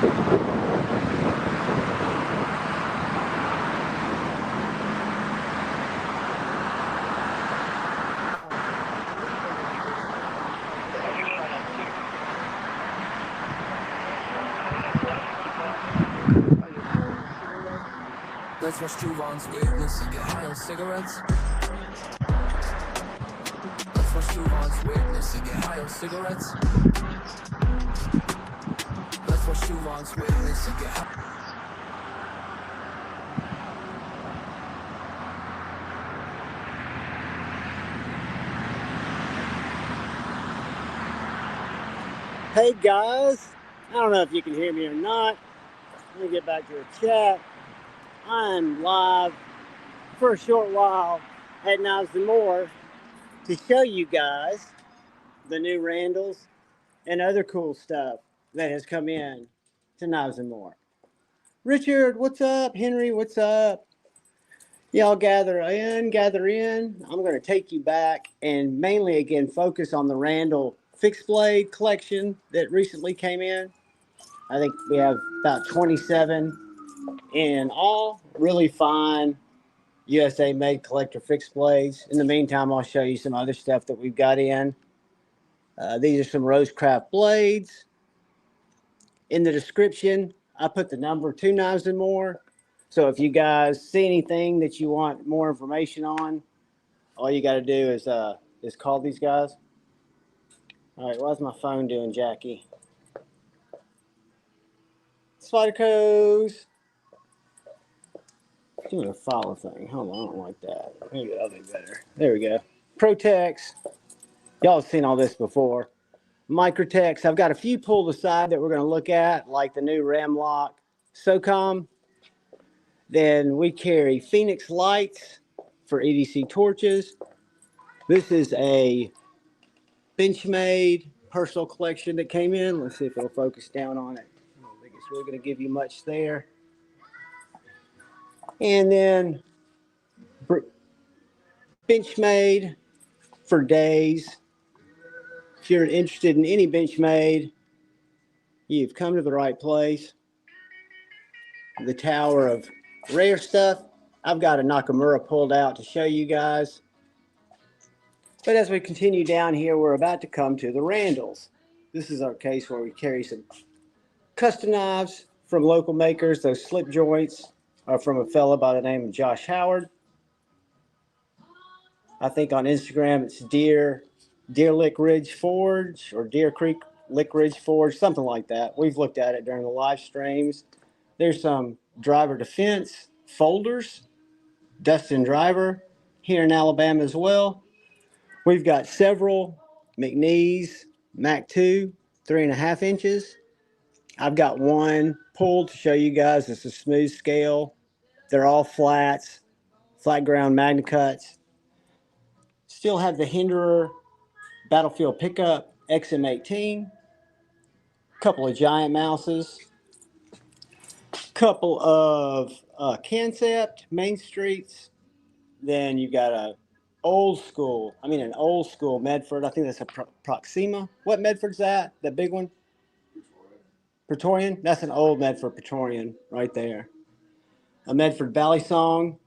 Let's watch two rounds witness and get high on cigarettes. Let's watch two rounds witness and get high on cigarettes. Let's watch two rounds witness and get high. Hey guys, I don't know if you can hear me or not. Let me get back to the chat. I'm live for a short while at Knives and More to show you guys the new Randalls and other cool stuff that has come in to Knives and More. Richard, what's up? Henry, what's up? Y'all gather in. I'm going to take you back and mainly again focus on the Randall fixed blade collection that recently came in. I think we have about 27 in all. Really fine USA made collector fixed blades. In the meantime, I'll show you some other stuff that we've got in. These are some Rosecraft blades. In the description, I put the number to Knives and More. So if you guys see anything that you want more information on, all you got to do is call these guys. All right, what's my phone doing, Jackie? Spyderco's. Doing a follow thing. Hold on, I don't like that. Maybe that'll be better. There we go. Protex. Y'all have seen all this before. Microtex. I've got a few pulled aside that we're going to look at, like the new Ramlock SOCOM. Then we carry Phoenix lights for EDC torches. This is a Benchmade personal collection that came in. Let's see if it'll focus down on it. I don't think it's really going to give you much there. And then Benchmade for days. If you're interested in any Benchmade, you've come to the right place. The tower of rare stuff. I've got a Nakamura pulled out to show you guys. But as we continue down here, we're about to come to the Randalls. This is our case where we carry some custom knives from local makers. Those slip joints are from a fella by the name of Josh Howard. I think on Instagram it's Deer Lick Ridge Forge or Deer Creek Lick Ridge Forge, something like that. We've looked at it during the live streams. There's some driver defense folders, Dustin Driver, here in Alabama as well. We've got several McNees Mac 2, 3.5 inches. I've got one pulled to show you guys. It's a smooth scale. They're all flats, flat ground Magna Cuts. Still have the Hinderer Battlefield Pickup XM18. Couple of Giant Mouses. Couple of Concept Main Streets. Then you got an old school Medford. I think that's a Proxima. What Medford's that? That big one? Praetorian? That's an old Medford Praetorian right there. A Medford Valley Song.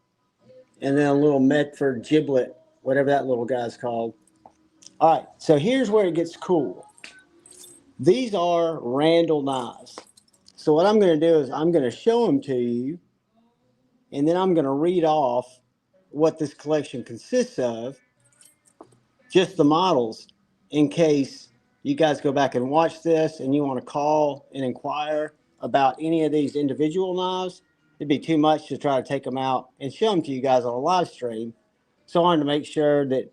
And then a little Medford Giblet, whatever that little guy's called. All right, so here's where it gets cool. These are Randall knives. So what I'm going to do is I'm going to show them to you, and then I'm going to read off what this collection consists of, just the models, in case you guys go back and watch this and you want to call and inquire about any of these individual knives. It'd be too much to try to take them out and show them to you guys on a live stream. So I wanted to make sure that,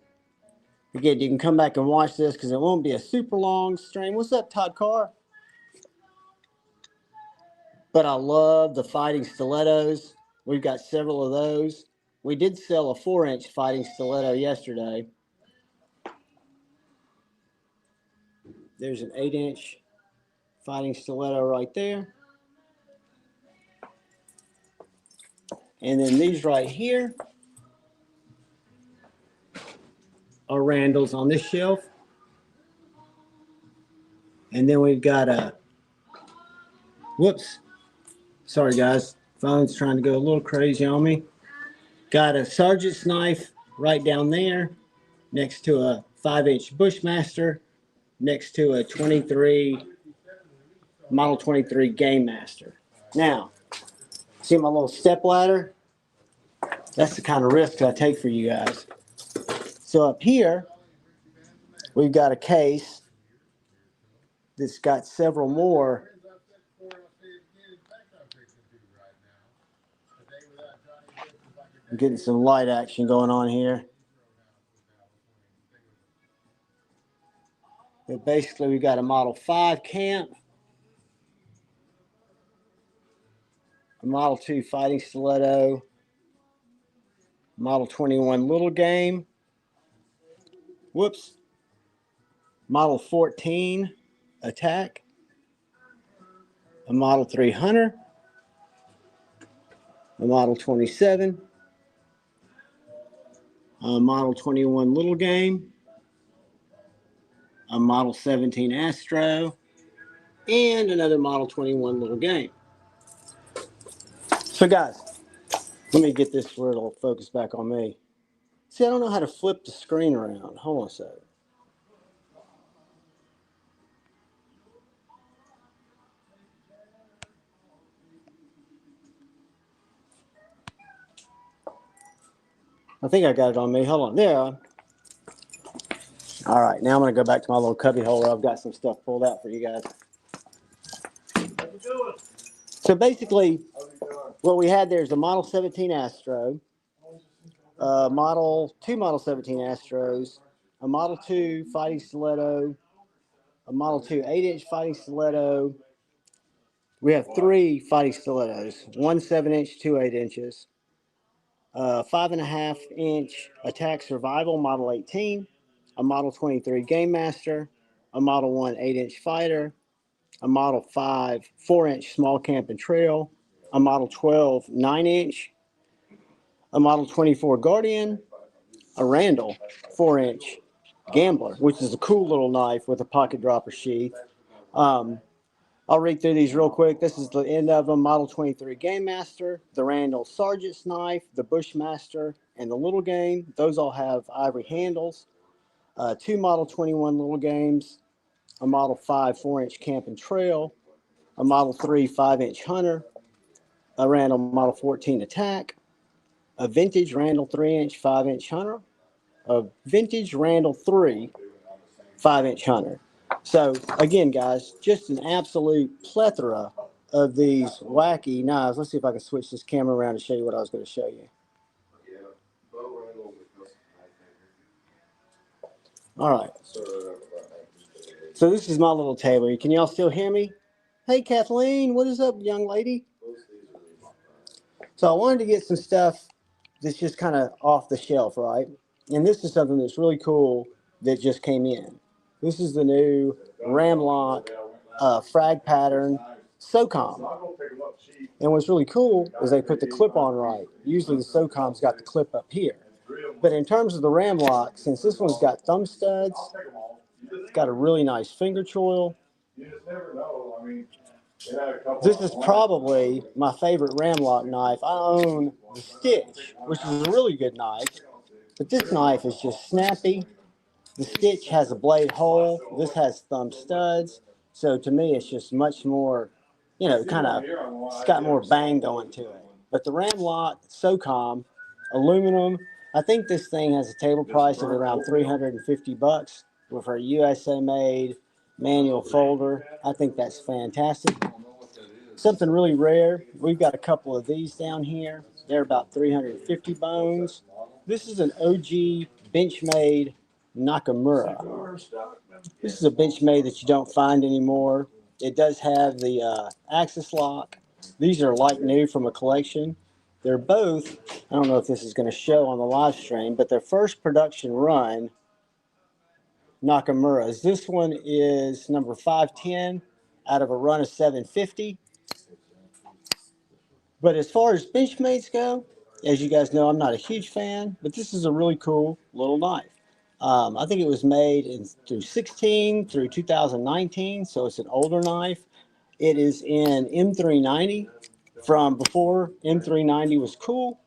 again, you can come back and watch this because it won't be a super long stream. What's up, Todd Carr? But I love the fighting stilettos. We've got several of those. We did sell a 4-inch fighting stiletto yesterday. There's an 8-inch fighting stiletto right there. And then these right here are Randalls on this shelf. And then we've got a Whoops. Sorry, guys. Phone's trying to go a little crazy on me. Got a sergeant's knife right down there next to a 5-inch Bushmaster next to a 23 Model 23 Game Master. Now, see my little step ladder? That's the kind of risk I take for you guys. So up here, we've got a case that's got several more. I'm getting some light action going on here. But basically, we got a Model 5 Camp, a Model 2 Fighting Stiletto, Model 21 Little Game, whoops, Model 14 Attack, a Model 3 Hunter, a Model 27, a Model 21 Little Game, a Model 17 Astro, and another Model 21 Little Game. So guys, let me get this where it'll focus back on me. See, I don't know how to flip the screen around. Hold on a second. I think I got it on me. Hold on. There. All right. Now I'm going to go back to my little cubby hole where I've got some stuff pulled out for you guys. So basically, what we had there is a Model 17 Astro, two Model 17 Astros, a Model 2 Fighting Stiletto, a Model 2 8-inch Fighting Stiletto. We have 3 Fighting Stilettos, one 7-inch, 2 8-inches. 5.5-inch Attack Survival Model 18, a Model 23 Game Master, a Model 1 8-inch Fighter, a Model 5 4-inch Small Camp and Trail, a Model 12 9-inch, a Model 24 Guardian, a Randall 4-inch Gambler, which is a cool little knife with a pocket dropper sheath. I'll read through these real quick. This is the end of them. Model 23 Game Master, the Randall Sergeant's Knife, the Bushmaster, and the Little Game. Those all have ivory handles. 2 Model 21 Little Games, a Model 5 4-inch Camp and Trail, a Model 3 5-inch Hunter, a Randall Model 14 Attack, a vintage Randall 3-inch 5-inch Hunter, a vintage Randall 3 5-inch Hunter. So again, guys, just an absolute plethora of these wacky knives. Let's see if I can switch this camera around to show you what I was going to show you. All right. So this is my little table. Can y'all still hear me? Hey, Kathleen, what is up, young lady? So I wanted to get some stuff that's just kind of off the shelf, right? And this is something that's really cool that just came in. This is the new Ramlock frag pattern SOCOM. And what's really cool is they put the clip on right. Usually the SOCOM's got the clip up here. But in terms of the Ramlock, since this one's got thumb studs, it's got a really nice finger choil. This is probably my favorite Ramlock knife. I own the Stitch, which is a really good knife. But this knife is just snappy. The Stitch has a blade hole. This has thumb studs. So to me, it's just much more, kind of, it's got more bang going to it. But the Ramlock SOCOM, aluminum, I think this thing has a table price of around $350 with our USA made manual folder. I think that's fantastic. Something really rare, we've got a couple of these down here. They're about 350 bones. This is an OG Benchmade Nakamura. This is a Benchmade that you don't find anymore. It does have the axis lock. These are like new from a collection. They're both, I don't know if this is going to show on the live stream, but their first production run Nakamuras. This one is number 510 out of a run of 750. But as far as Benchmates go, as you guys know, I'm not a huge fan, but this is a really cool little knife. I think it was made through 2019, so it's an older knife. It is in M390 from before M390 was cool.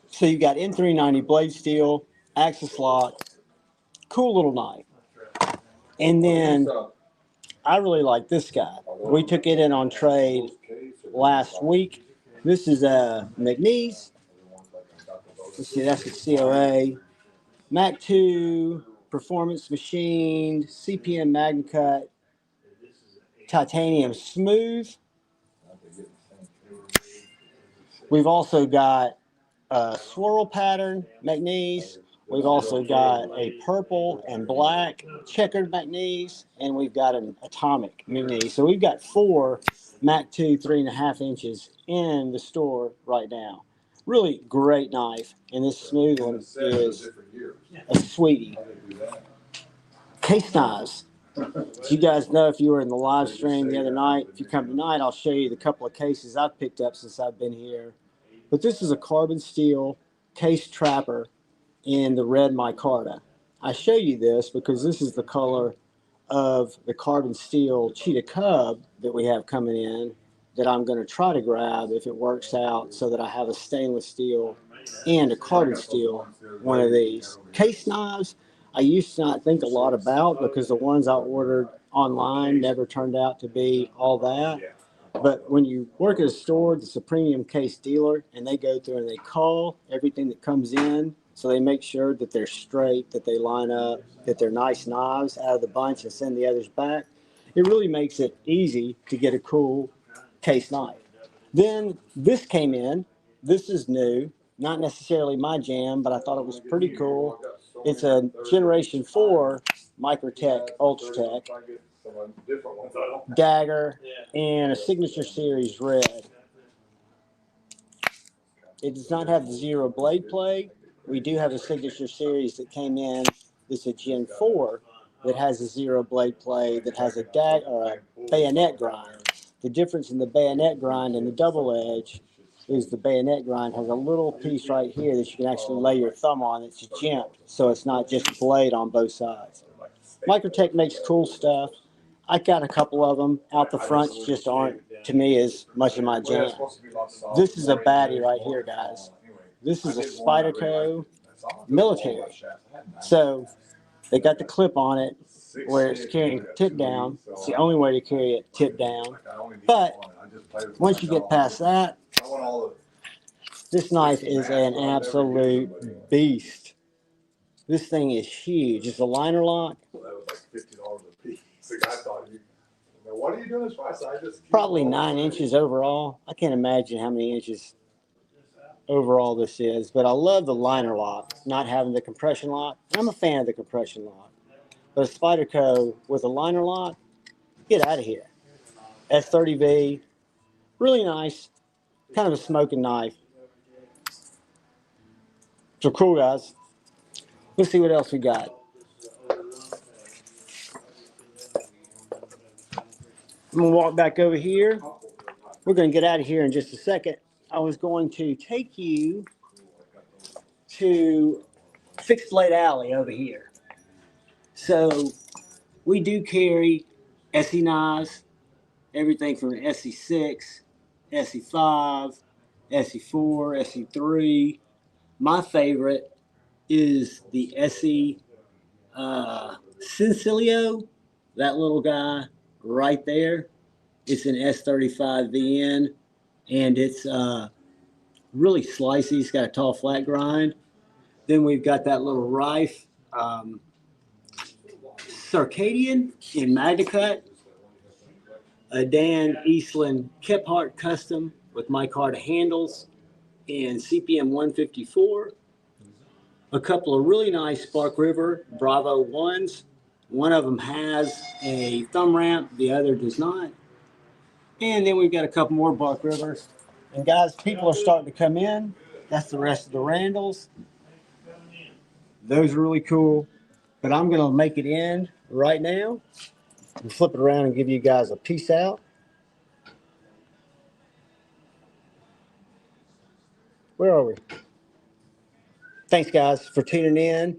So you got M390 blade steel, axis lock, cool little knife. And then I really like this guy. We took it in on trade last week. This is a McNeese. Let's see, that's a COA. Mac 2, Performance Machined, CPM MagnaCut, Titanium Smooth. We've also got a swirl pattern McNeese. We've also got a purple and black checkered McNeese, and we've got an atomic McNeese. So we've got 4 Mac 2 3.5 inches in the store right now. Really great knife, and this smooth one is a sweetie. Case knives. As you guys know, if you were in the live stream the other night, if you come tonight, I'll show you the couple of cases I've picked up since I've been here. But this is a carbon steel case trapper in the red micarta. I show you this because this is the color of the carbon steel cheetah cub that we have coming in that I'm going to try to grab if it works out so that I have a stainless steel and a carbon steel one of these. Case knives, I used to not think a lot about because the ones I ordered online never turned out to be all that. But when you work at a store that's a premium case dealer and they go through and they call everything that comes in, so they make sure that they're straight, that they line up, that they're nice knives out of the bunch and send the others back, it really makes it easy to get a cool case knife. Then this came in. This is new, not necessarily my jam, but I thought it was pretty cool. It's a Generation 4 Microtech Ultratech dagger and a Signature Series red. It does not have the zero blade play. We do have a Signature Series that came in. This is a Gen 4 that has a zero blade play that has a bayonet grind. The difference in the bayonet grind and the double edge is the bayonet grind has a little piece right here that you can actually lay your thumb on. It's jimped, so it's not just blade on both sides. Microtech makes cool stuff. I got a couple of them. Out the fronts just aren't, to me, as much of my jam. This is a baddie right here, guys. This is a Spyderco military. So they got the clip on it where it's carrying tip down. It's the only way to carry it tip down. But once you get past that, this knife is an absolute beast. This thing is huge. It's a liner lock. What are you doing this for? Probably 9 inches overall. I can't imagine how many inches overall this is, but I love the liner lock, not having the compression lock. I'm a fan of the compression lock. But a Spyderco with a liner lock, get out of here. S30V, really nice, kind of a smoking knife. So cool, guys. Let's see what else we got. I'm gonna walk back over here. We're gonna get out of here in just a second. I was going to take you to Fixed Blade Alley over here. So we do carry SE knives, everything from SE6, SE5, SE4, SE3. My favorite is the SE Sincilio, that little guy right there. It's an S35 VN, and it's really slicey. It's got a tall flat grind. Then we've got that little Rife Circadian in MagnaCut, a Dan Eastland Kephart custom with micarta handles in CPM 154, a couple of really nice Spark River Bravo 1s. One of them has a thumb ramp, the other does not. And then we've got a couple more Bark Rivers. And guys, people are starting to come in. That's the rest of the Randalls. Those are really cool. But I'm going to make it in right now and flip it around and give you guys a peace out. Where are we? Thanks, guys, for tuning in.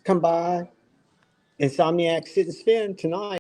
Come by Insomniac Sit and Spin tonight.